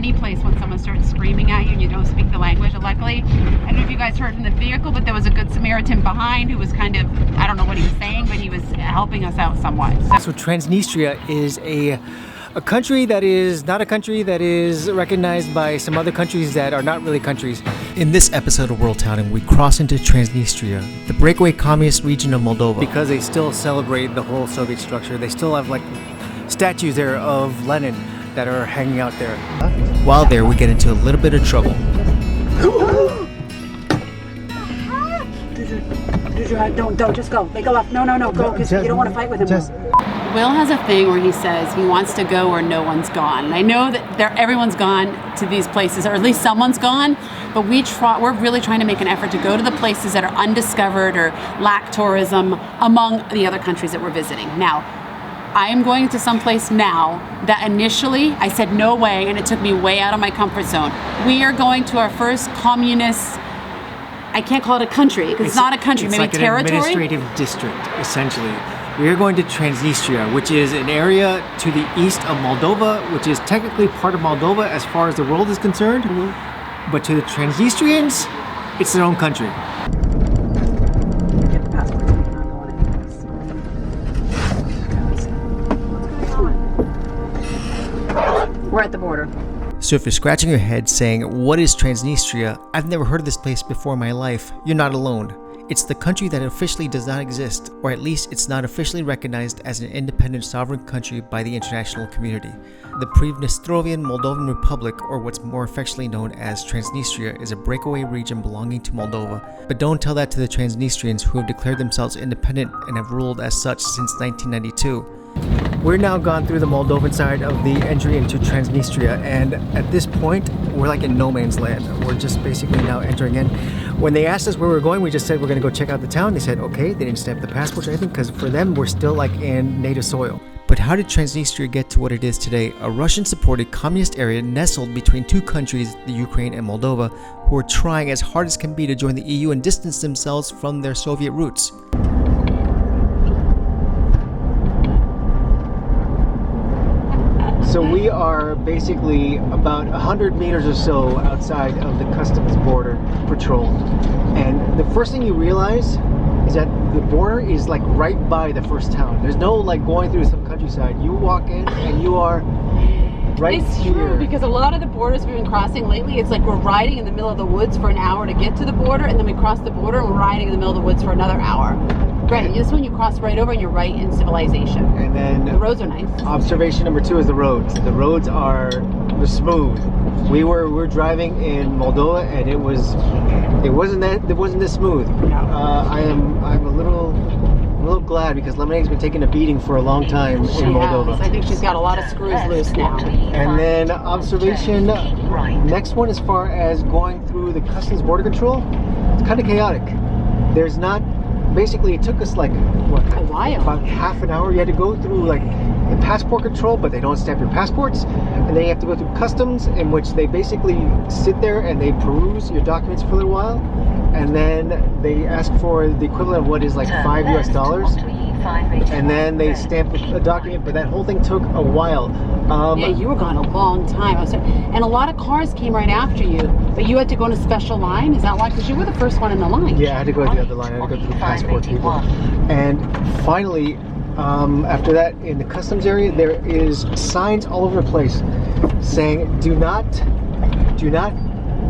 any place when someone starts screaming at you and you don't speak the language. Luckily, I don't know if you guys heard from the vehicle, but there was a good Samaritan behind who was kind of, I don't know what he was saying, but he was helping us out somewhat. So Transnistria is a country that is not a country that is recognized by some other countries that are not really countries. In this episode of WorldTowning, we cross into Transnistria, the breakaway communist region of Moldova. Because they still celebrate the whole Soviet structure, they still have like statues there of Lenin that are hanging out there. While there, we get into a little bit of trouble. Don't just go. They go up. No, go, because you don't want to fight with him. Will has a thing where he says he wants to go where no one's gone. And I know that everyone's gone to these places, or at least someone's gone, but we're really trying to make an effort to go to the places that are undiscovered or lack tourism among the other countries that we're visiting. Now, I am going to some place now that initially I said no way, and it took me way out of my comfort zone. We are going to our first communist, I can't call it a country, because it's not a country, maybe like territory? It's like an administrative district, essentially. We are going to Transnistria, which is an area to the east of Moldova, which is technically part of Moldova as far as the world is concerned. Mm-hmm. But to the Transnistrians, it's their own country. Get the passport. You're not going in. We're at the border. So if you're scratching your head saying, what is Transnistria? I've never heard of this place before in my life. You're not alone. It's the country that officially does not exist, or at least it's not officially recognized as an independent sovereign country by the international community. The Pridnestrovian Moldavian Republic, or what's more affectionately known as Transnistria, is a breakaway region belonging to Moldova. But don't tell that to the Transnistrians, who have declared themselves independent and have ruled as such since 1992. We're now gone through the Moldovan side of the entry into Transnistria, and at this point, we're like in no man's land. We're just basically now entering in. When they asked us where we were going, we just said we're going to go check out the town. They said, okay. They didn't stamp the passports or anything, because for them, we're still like in native soil. But how did Transnistria get to what it is today? A Russian-supported communist area nestled between two countries, the Ukraine and Moldova, who are trying as hard as can be to join the EU and distance themselves from their Soviet roots. So we are basically about 100 meters or so outside of the customs border patrol. And the first thing you realize is that the border is like right by the first town. There's no like going through some countryside. You walk in and you are right it's here. True, because a lot of the borders we've been crossing lately, it's like we're riding in the middle of the woods for an hour to get to the border, and then we cross the border and we're riding in the middle of the woods for another hour. Right, this one you cross right over and you're right in civilization. And then the roads are nice. Observation number 2 is the roads. The roads are smooth. We were driving in Moldova and it wasn't this smooth. No. I'm a little glad, because Lemonade's been taking a beating for a long time in Moldova. I think she's got a lot of screws loose now. And then observation next one, as far as going through the customs border control, it's kind of chaotic. There's not. Basically, it took us like, what, a while. About half an hour. You had to go through like the passport control, but they don't stamp your passports. And then you have to go through customs, in which they basically sit there and they peruse your documents for a little while. And then they ask for the equivalent of what is like $5 US. And then they stamp a document, but that whole thing took a while. Yeah, you were gone a long time. And a lot of cars came right after you, but you had to go in a special line. Is that why? Because you were the first one in the line. Yeah, I had to go to the other line. I had to go through the passport people. And finally, after that, in the customs area, there is signs all over the place saying, do not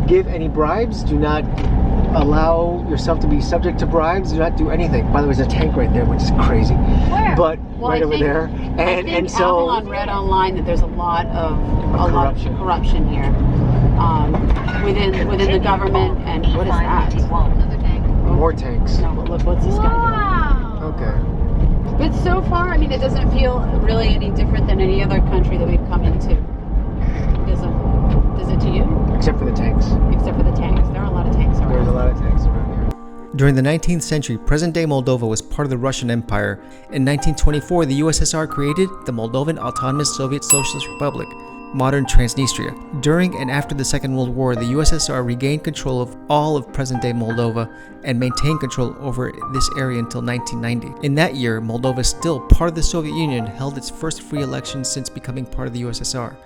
give any bribes, do not allow yourself to be subject to bribes, do not do anything. By the way, there's a tank right there, which is crazy. Where? But right over there. And so Avalon read online that there's a lot of corruption here within the government. And what is that? Another tank. More tanks. No, but look, what's this guy doing? Okay. But so far, I mean, it doesn't feel really any different than any other country that we've come into. Does it to you? Except for the tanks. Except for the tanks. There are a lot of tanks around. There's a lot of tanks around here. During the 19th century, present-day Moldova was part of the Russian Empire. In 1924, the USSR created the Moldovan Autonomous Soviet Socialist Republic, modern Transnistria. During and after the Second World War, the USSR regained control of all of present-day Moldova and maintained control over this area until 1990. In that year, Moldova, still part of the Soviet Union, held its first free election since becoming part of the USSR.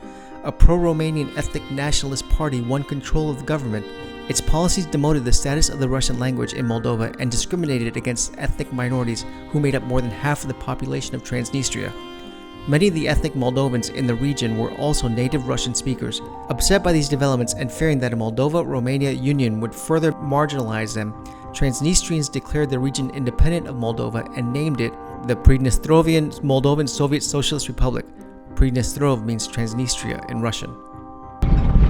a pro-Romanian ethnic nationalist party won control of the government. Its policies demoted the status of the Russian language in Moldova and discriminated against ethnic minorities who made up more than half of the population of Transnistria. Many of the ethnic Moldovans in the region were also native Russian speakers. Upset by these developments and fearing that a Moldova-Romania union would further marginalize them, Transnistrians declared the region independent of Moldova and named it the Pridnestrovian Moldavian Soviet Socialist Republic. Pridnestrov means Transnistria in Russian.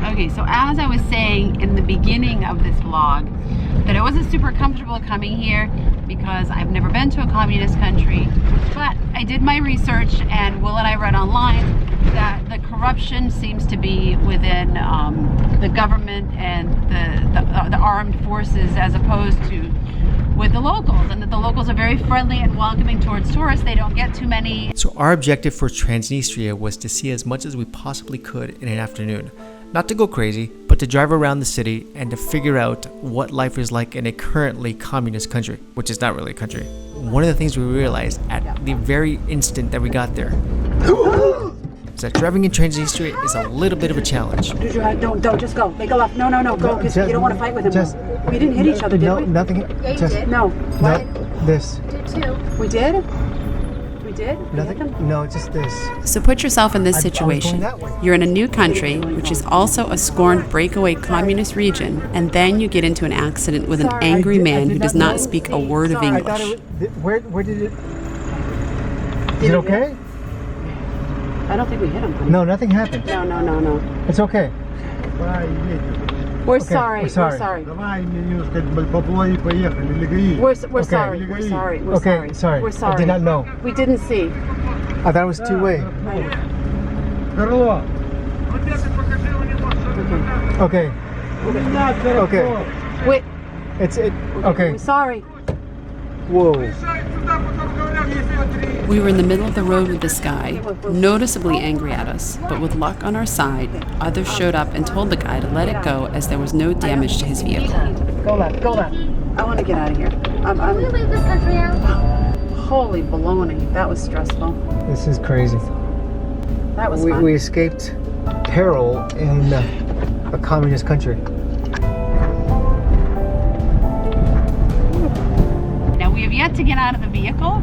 Okay, so as I was saying in the beginning of this vlog, that I wasn't super comfortable coming here because I've never been to a communist country, but I did my research, and Will and I read online that the corruption seems to be within the government and the armed forces as opposed to with the locals, and that the locals are very friendly and welcoming towards tourists. They don't get too many. So our objective for Transnistria was to see as much as we possibly could in an afternoon. Not to go crazy, but to drive around the city and to figure out what life is like in a currently communist country, which is not really a country. One of the things we realized at the very instant that we got there is that driving in Transnistria is a little bit of a challenge. Don't, just go. Make a left. No, go, because you don't want to fight with him. We didn't hit each other, did we? Nothing. Yeah, you did. No. What? This. Did too. We did? We did? Nothing. No, just this. So put yourself in this situation. You're in a new country, which is also a scorned breakaway communist region, and then you get into an accident with an angry man who does not speak a word of English. Where did it? Is it okay? I don't think we hit him. No, nothing happened. No. It's okay. We're sorry. We're sorry. We're sorry. Okay, sorry. We're sorry. I did not know. We didn't see. I thought it was two-way. Okay. Wait. Okay. We're sorry. Whoa. We were in the middle of the road with this guy, noticeably angry at us, but with luck on our side, others showed up and told the guy to let it go as there was no damage to his vehicle. Go left. I want to get out of here. Can we leave this country now? Holy baloney. That was stressful. This is crazy. That was fun. We escaped peril in a communist country. Now we have yet to get out of the vehicle.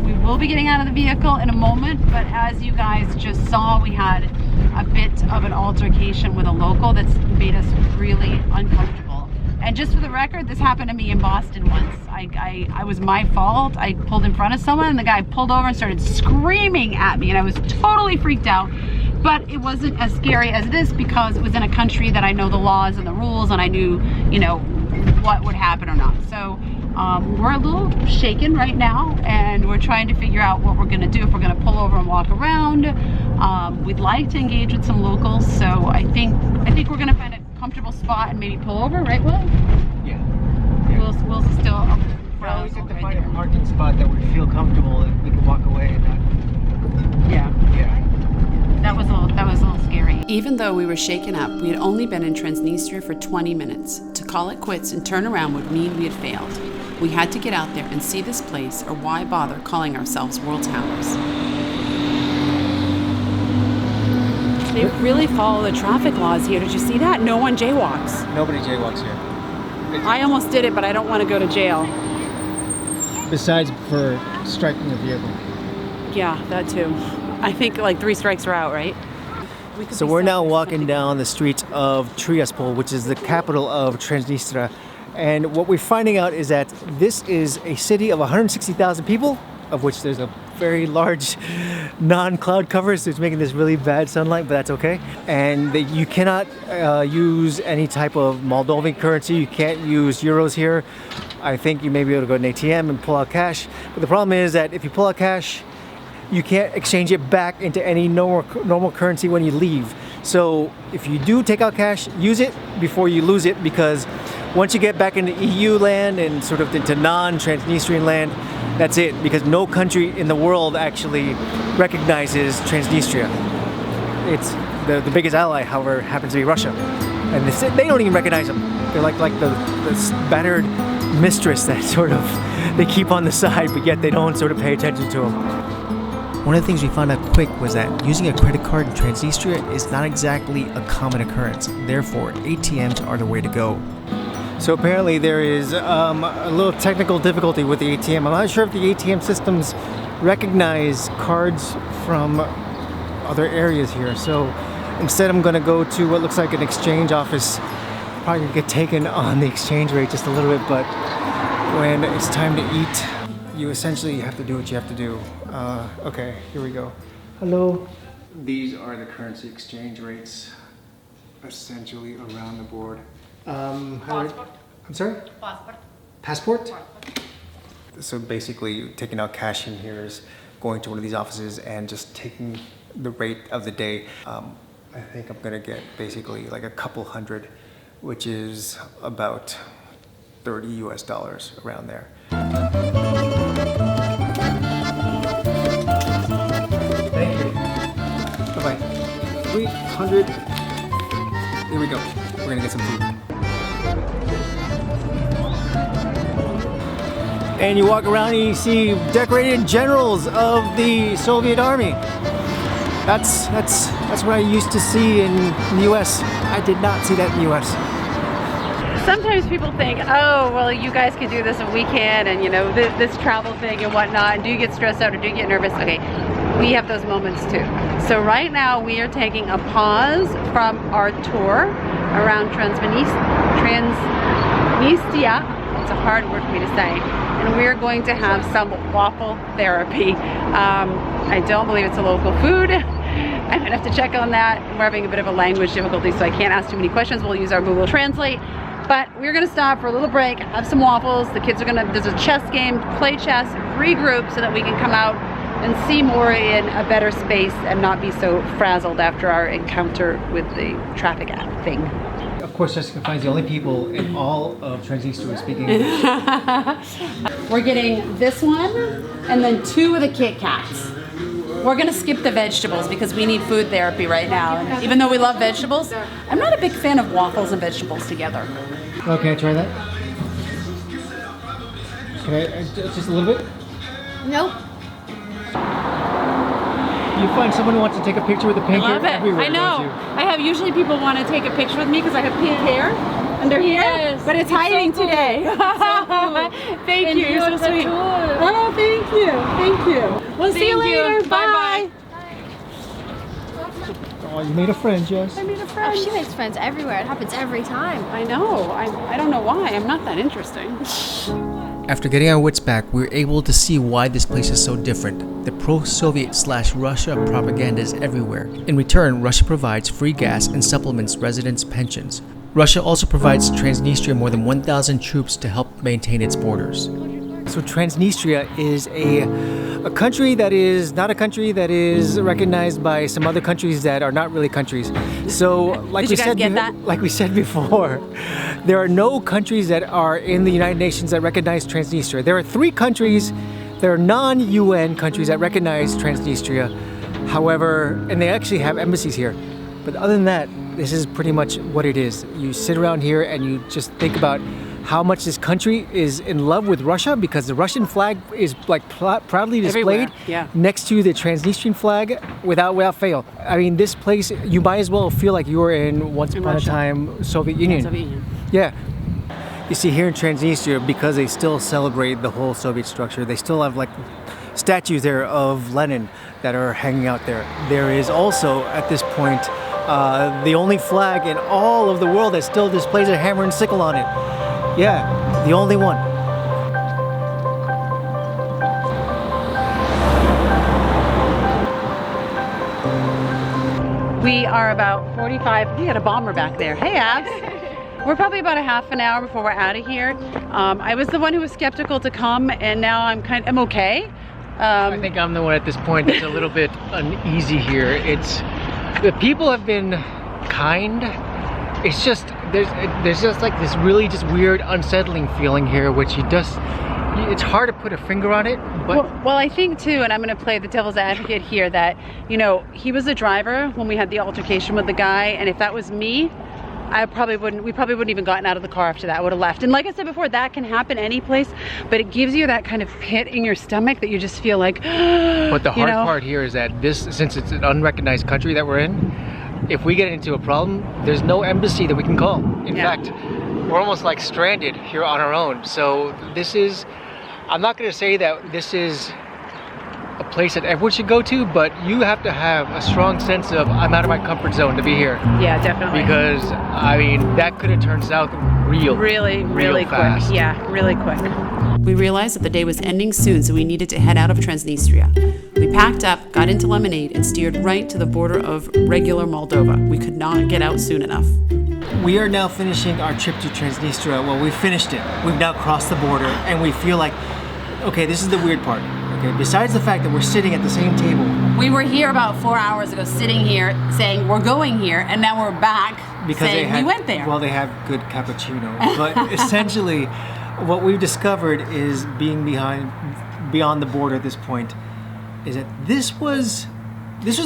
We will be getting out of the vehicle in a moment, but as you guys just saw, we had a bit of an altercation with a local that's made us really uncomfortable. And just for the record, this happened to me in Boston once. I was my fault. I pulled in front of someone and the guy pulled over and started screaming at me, and I was totally freaked out. But it wasn't as scary as this because it was in a country that I know the laws and the rules, and I knew, what would happen or not. So we're a little shaken right now, and we're trying to figure out what we're going to do, if we're going to pull over and walk around. We'd like to engage with some locals, so I think we're going to find a comfortable spot and maybe pull over, right, Will? Yeah. Will's still We always have to find a parking spot that we feel comfortable and we can walk away and not. Yeah. That was a little scary. Even though we were shaken up, we had only been in Transnistria for 20 minutes. To call it quits and turn around would mean we had failed. We had to get out there and see this place, or why bother calling ourselves WorldTowners? They really follow the traffic laws here. Did you see that? No one jaywalks. Nobody jaywalks here. I almost did it, but I don't want to go to jail. Besides for striking a vehicle. Yeah, that too. I think like 3 strikes are out, right? So we're now walking down the streets of Tiraspol, which is the capital of Transnistria. And what we're finding out is that this is a city of 160,000 people, of which there's a very large non-cloud cover, so it's making this really bad sunlight, but that's okay. And that you cannot use any type of Moldovan currency. You can't use euros here. I think you may be able to go to an ATM and pull out cash. But the problem is that if you pull out cash, you can't exchange it back into any normal currency when you leave. So if you do take out cash, use it before you lose it, because once you get back into EU land and sort of into non-Transnistrian land, that's it, because no country in the world actually recognizes Transnistria. It's the biggest ally, however, happens to be Russia. And they don't even recognize them. They're like the battered mistress that sort of they keep on the side, but yet they don't sort of pay attention to them. One of the things we found out quick was that using a credit card in Transnistria is not exactly a common occurrence. Therefore, ATMs are the way to go. So apparently there is a little technical difficulty with the ATM. I'm not sure if the ATM systems recognize cards from other areas here. So instead I'm going to go to what looks like an exchange office. Probably going to get taken on the exchange rate just a little bit, but when it's time to eat, you essentially have to do what you have to do. Okay, here we go. Hello. These are the currency exchange rates essentially around the board. I'm sorry? Passport? So basically taking out cash in here is going to one of these offices and just taking the rate of the day. I think I'm gonna get basically like a couple hundred, which is about $30 US around there. Thank you. Bye-bye. 300. Here we go. We're gonna get some food. And you walk around and you see decorated generals of the Soviet army. That's what I used to see in the US. I did not see that in the US. Sometimes people think, oh, well, you guys can do this and we can, and you know, this travel thing and whatnot, and do you get stressed out or do you get nervous? Okay, we have those moments too. So right now we are taking a pause from our tour around Transnistria. It's a hard word for me to say. And we're going to have some waffle therapy. I don't believe it's a local food. I'm gonna have to check on that. We're having a bit of a language difficulty, so I can't ask too many questions. We'll use our Google Translate. But we're gonna stop for a little break, have some waffles. The kids are there's a chess game, play chess, regroup so that we can come out and see more in a better space and not be so frazzled after our encounter with the traffic app thing. Of course, Jessica finds the only people in all of Transnistria speaking English. We're getting this one and then 2 of the Kit Kats. We're gonna skip the vegetables because we need food therapy right now. And even though we love vegetables, I'm not a big fan of waffles and vegetables together. Oh, can I try that? Can I, just a little bit? Nope. You find someone who wants to take a picture with the pink hair everywhere, I know. don't you? I have usually people want to take a picture with me because I have pink hair under here, Yes, but it's hiding so cool. today. Thank you. You're so sweet. Oh, thank you. Thank you. We'll see you later. Bye. Oh, you made a friend, Jess. I made a friend. Oh, she makes friends everywhere. It happens every time. I know. I don't know why. I'm not that interesting. After getting our wits back, we were able to see why this place is so different. The pro-Soviet/Russia propaganda is everywhere. In return, Russia provides free gas and supplements residents' pensions. Russia also provides Transnistria more than 1,000 troops to help maintain its borders. So Transnistria is a country that is not a country that is recognized by some other countries that are not really countries. So like we said before, there are no countries that are in the United Nations that recognize Transnistria. There are 3 countries that are non-UN countries that recognize Transnistria. However, and they actually have embassies here. But other than that, this is pretty much what it is. You sit around here and you just think about how much this country is in love with Russia, because the Russian flag is like proudly displayed next to the Transnistrian flag without fail. I mean, this place, you might as well feel like you were in once upon a time Soviet Union. Yeah. You see, here in Transnistria, because they still celebrate the whole Soviet structure, they still have like statues there of Lenin that are hanging out there. There is also, at this point, the only flag in all of the world that still displays a hammer and sickle on it. Yeah, the only one. We are about 45. We had a bomber back there. Hey, Abs. We're probably about a half an hour before we're out of here. I was the one who was skeptical to come, and now I'm okay. I think I'm the one at this point that's a little bit uneasy here. The people have been kind. It's just there's just like this really just weird unsettling feeling here, which it's hard to put a finger on it, but well, I think too, and I'm going to play the devil's advocate here, that, you know, he was a driver when we had the altercation with the guy, and if that was me, we probably wouldn't even gotten out of the car after that. I would have left. And like I said before, that can happen any place, but it gives you that kind of pit in your stomach that you just feel like, But the hard part here is that since it's an unrecognized country that we're in, if we get into a problem, there's no embassy that we can call. In fact, we're almost like stranded here on our own. So this is, I'm not going to say that this is a place that everyone should go to, but you have to have a strong sense of, I'm out of my comfort zone to be here. Yeah, definitely. Because, I mean, that could have turned south really quick. fast. Yeah, really quick. We realized that the day was ending soon, so we needed to head out of Transnistria. We packed up, got into Lemonade, and steered right to the border of regular Moldova. We could not get out soon enough. We are now finishing our trip to Transnistria. Well, we finished it. We've now crossed the border, and we feel like, okay, this is the weird part. Okay, besides the fact that we're sitting at the same table. We were here about 4 hours ago, sitting here saying we're going here, and now we're back Because saying we went there. Well, they have good cappuccino. But essentially, what we've discovered is being beyond the border at this point, is that this was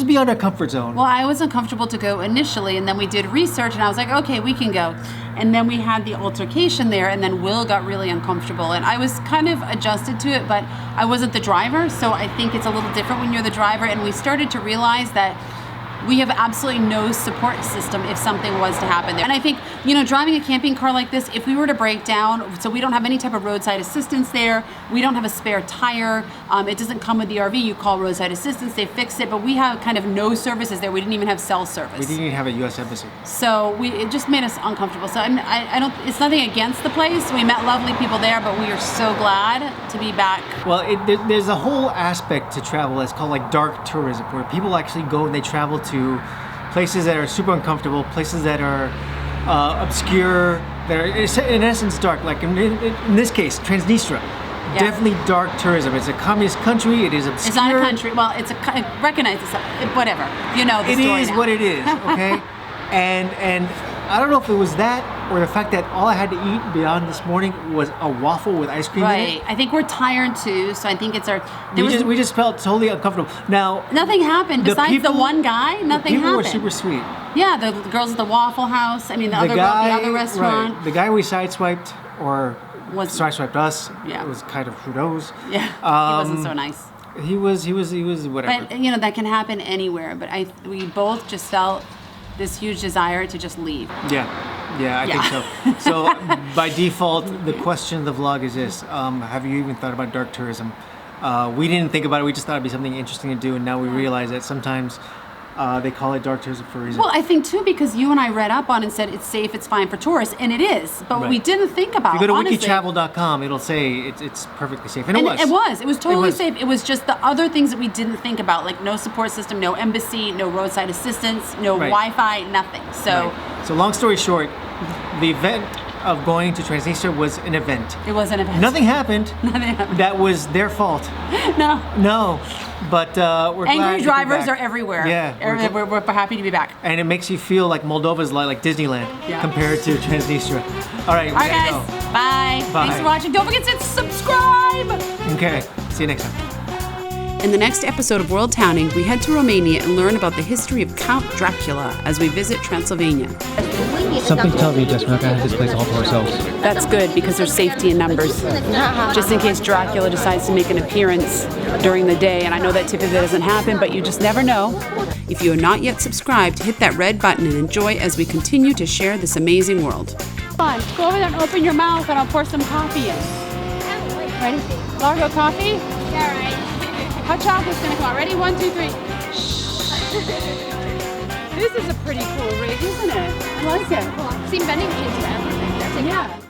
beyond our comfort zone. Well, I was uncomfortable to go initially, and then we did research, and I was like, okay, we can go. And then we had the altercation there, and then Will got really uncomfortable, and I was kind of adjusted to it, but I wasn't the driver, so I think it's a little different when you're the driver, and we started to realize that we have absolutely no support system if something was to happen there. And I think, you know, driving a camping car like this, if we were to break down, so we don't have any type of roadside assistance there, we don't have a spare tire, it doesn't come with the RV, you call roadside assistance, they fix it, but we have kind of no services there. We didn't even have cell service. We didn't even have a U.S. embassy. So it just made us uncomfortable. So I don't, it's nothing against the place. We met lovely people there, but we are so glad to be back. Well, there's a whole aspect to travel that's called like dark tourism, where people actually go and they travel to places that are super uncomfortable, places that are obscure, that are in essence dark. Like in this case, Transnistria. Yeah. Definitely dark tourism. It's a communist country. It is obscure. It's not a country. Well, recognize this. Whatever. You know the story It is now. what it is. Okay. and I don't know if it was that or the fact that all I had to eat beyond this morning was a waffle with ice cream in it. Right. I think we're tired too, so I think it's our. We just felt totally uncomfortable. Now nothing happened besides the one guy. Nothing people happened. Were super sweet. Yeah, the girls at the Waffle House. I mean, the other girl at the other restaurant. Right. The guy we sideswiped or sideswiped us. Yeah. It was kind of Trudeau's. Yeah. He wasn't so nice. He was whatever. But you know that can happen anywhere. But we both just felt this huge desire to just leave. Yeah, I think so. So by default, the question of the vlog is this: have you even thought about dark tourism? We didn't think about it. We just thought it'd be something interesting to do, and now we realize that sometimes they call it dark tourism for a reason. Well, I think too because you and I read up on it and said it's safe, it's fine for tourists, and it is. But what we didn't think about. If you go to honestly, wikitravel.com, it'll say it's perfectly safe, and it was. It was totally safe. It was just the other things that we didn't think about, like no support system, no embassy, no roadside assistance, no Wi-Fi, nothing. So, so long story short, the event of going to Transnistria was an event. It was an event. Nothing happened. Nothing happened. That was their fault. No. But we're glad angry to drivers be back. are everywhere. Yeah, we're happy to be back. And it makes you feel like Moldova's like Disneyland compared to Transnistria. All right, guys. Go. Bye. Thanks for watching. Don't forget to subscribe. Okay. See you next time. In the next episode of WorldTowning, we head to Romania and learn about the history of Count Dracula as we visit Transylvania. Something tells me, Jess, we're not going to have this place all to ourselves. That's good because there's safety in numbers. Just in case Dracula decides to make an appearance during the day. And I know that typically doesn't happen, but you just never know. If you are not yet subscribed, hit that red button and enjoy as we continue to share this amazing world. Come on, go over there and open your mouth and I'll pour some coffee in. Ready? Largo coffee? Yeah, right. Hot chocolate's gonna come out. Ready? 1, 2, 3. Shh. This is a pretty cool rig, isn't it? I like it. Cool. Seen vending machines around. Yeah.